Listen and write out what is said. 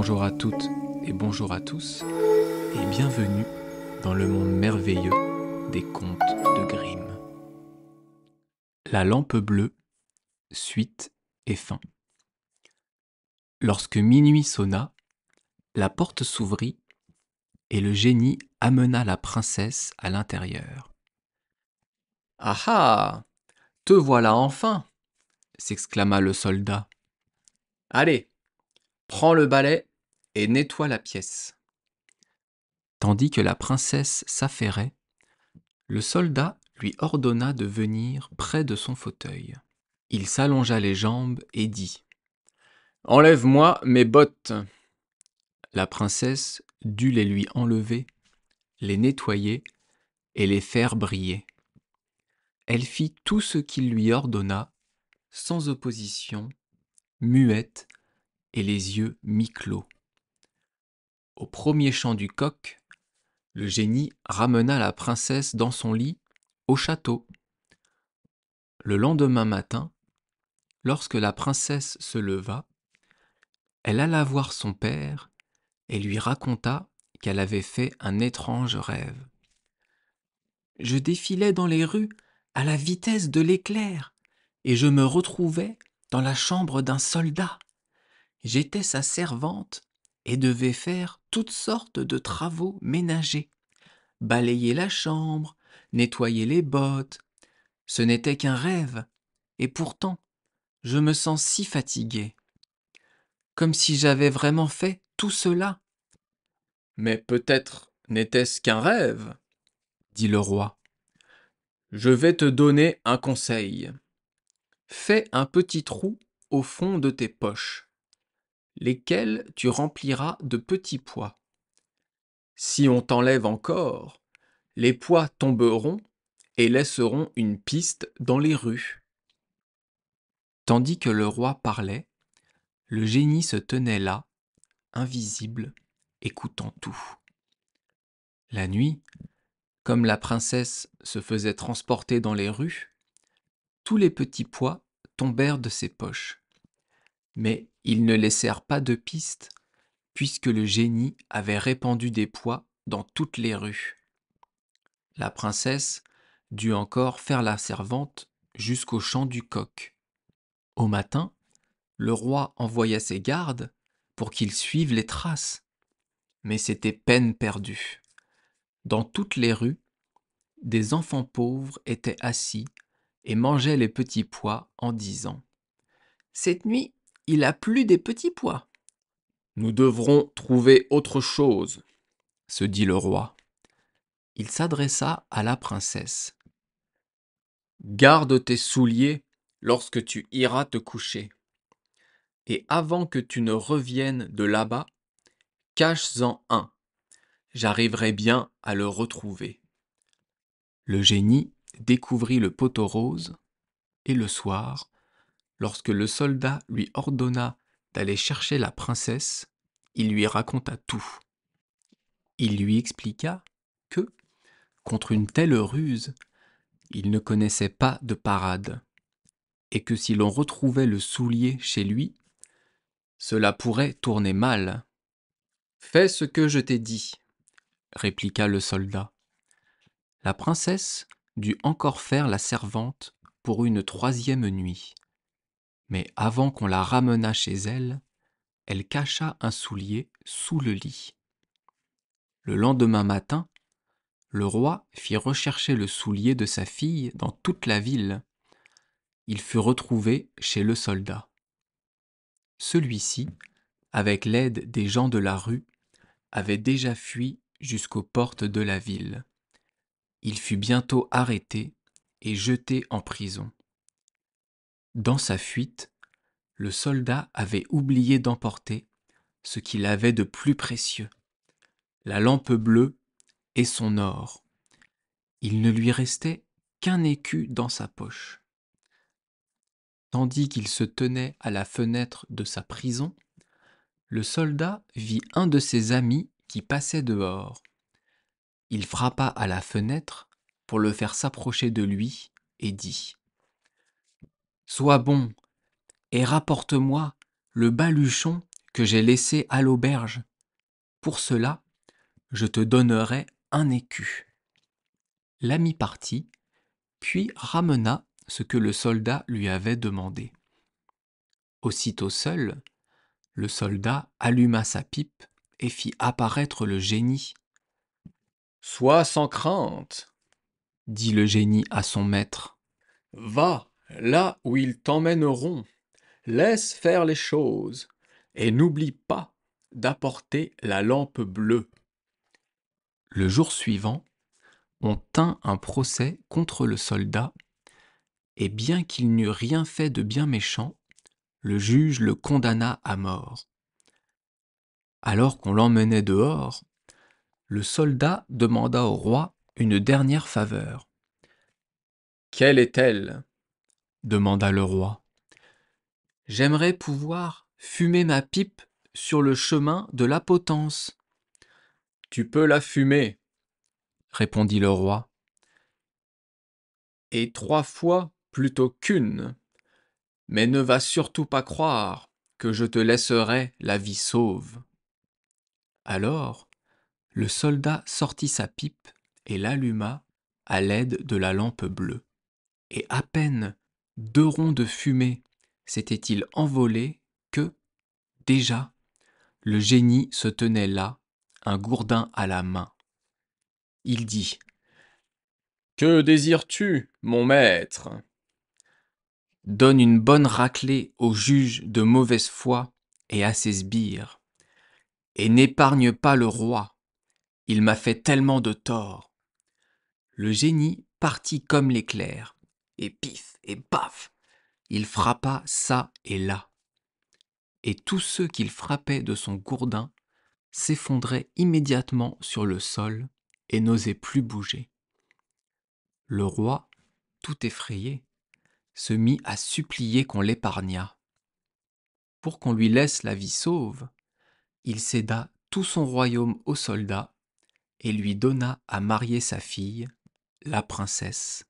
Bonjour à toutes et bonjour à tous, et bienvenue dans le monde merveilleux des contes de Grimm. La lampe bleue, suite et fin. Lorsque minuit sonna, la porte s'ouvrit et le génie amena la princesse à l'intérieur. « Ah ah, te voilà enfin !» s'exclama le soldat. « Allez, prends le balai et nettoie la pièce. » Tandis que la princesse s'affairait, le soldat lui ordonna de venir près de son fauteuil. Il s'allongea les jambes et dit : « Enlève-moi mes bottes !» La princesse dut les lui enlever, les nettoyer et les faire briller. Elle fit tout ce qu'il lui ordonna, sans opposition, muette et les yeux mi-clos. Au premier chant du coq, le génie ramena la princesse dans son lit, au château. Le lendemain matin, lorsque la princesse se leva, elle alla voir son père et lui raconta qu'elle avait fait un étrange rêve. « Je défilais dans les rues à la vitesse de l'éclair et je me retrouvais dans la chambre d'un soldat. J'étais sa servante et devais faire toutes sortes de travaux ménagers. Balayer la chambre, nettoyer les bottes. Ce n'était qu'un rêve et pourtant, je me sens si fatiguée. Comme si j'avais vraiment fait tout cela. » « Mais peut-être n'était-ce qu'un rêve, » dit le roi. « Je vais te donner un conseil. Fais un petit trou au fond de tes poches, lesquelles tu rempliras de petits pois. Si on t'enlève encore, les pois tomberont et laisseront une piste dans les rues. » Tandis que le roi parlait, le génie se tenait là, invisible, écoutant tout. La nuit, comme la princesse se faisait transporter dans les rues, tous les petits pois tombèrent de ses poches. Mais ils ne laissèrent pas de piste, puisque le génie avait répandu des pois dans toutes les rues. La princesse dut encore faire la servante jusqu'au chant du coq. Au matin, le roi envoya ses gardes pour qu'ils suivent les traces. Mais c'était peine perdue. Dans toutes les rues, des enfants pauvres étaient assis et mangeaient les petits pois en disant : « Cette nuit, il a plu des petits pois. »« Nous devrons trouver autre chose, » se dit le roi. Il s'adressa à la princesse. « Garde tes souliers lorsque tu iras te coucher. Et avant que tu ne reviennes de là-bas, cache-en un. J'arriverai bien à le retrouver. » Le génie découvrit le pot aux roses, et le soir, lorsque le soldat lui ordonna d'aller chercher la princesse, il lui raconta tout. Il lui expliqua que, contre une telle ruse, il ne connaissait pas de parade, et que si l'on retrouvait le soulier chez lui, cela pourrait tourner mal. « Fais ce que je t'ai dit, » répliqua le soldat. La princesse dut encore faire la servante pour une troisième nuit. Mais avant qu'on la ramenât chez elle, elle cacha un soulier sous le lit. Le lendemain matin, le roi fit rechercher le soulier de sa fille dans toute la ville. Il fut retrouvé chez le soldat. Celui-ci, avec l'aide des gens de la rue, avait déjà fui jusqu'aux portes de la ville. Il fut bientôt arrêté et jeté en prison. Dans sa fuite, le soldat avait oublié d'emporter ce qu'il avait de plus précieux, la lampe bleue et son or. Il ne lui restait qu'un écu dans sa poche. Tandis qu'il se tenait à la fenêtre de sa prison, le soldat vit un de ses amis qui passait dehors. Il frappa à la fenêtre pour le faire s'approcher de lui et dit : « Sois bon et rapporte-moi le baluchon que j'ai laissé à l'auberge. Pour cela, je te donnerai un écu. » L'ami partit, puis ramena ce que le soldat lui avait demandé. Aussitôt seul, le soldat alluma sa pipe et fit apparaître le génie. « Sois sans crainte, » dit le génie à son maître. « Va là où ils t'emmèneront, laisse faire les choses, et n'oublie pas d'apporter la lampe bleue. » Le jour suivant, on tint un procès contre le soldat, et bien qu'il n'eût rien fait de bien méchant, le juge le condamna à mort. Alors qu'on l'emmenait dehors, le soldat demanda au roi une dernière faveur. « Quelle est-elle ? » demanda le roi. « J'aimerais pouvoir fumer ma pipe sur le chemin de la potence. »« Tu peux la fumer, » répondit le roi, « et 3 fois plutôt qu'1, mais ne va surtout pas croire que je te laisserai la vie sauve. » Alors, le soldat sortit sa pipe et l'alluma à l'aide de la lampe bleue. Et à peine 2 ronds de fumée s'étaient-ils envolés que, déjà, le génie se tenait là, un gourdin à la main. Il dit : « Que désires-tu, mon maître ? » ?»« Donne une bonne raclée au juge de mauvaise foi et à ses sbires, et n'épargne pas le roi, il m'a fait tellement de tort. » Le génie partit comme l'éclair, et pif et paf, il frappa çà et là. Et tous ceux qu'il frappait de son gourdin s'effondraient immédiatement sur le sol et n'osaient plus bouger. Le roi, tout effrayé, se mit à supplier qu'on l'épargnât. Pour qu'on lui laisse la vie sauve, il céda tout son royaume au soldat et lui donna à marier sa fille, la princesse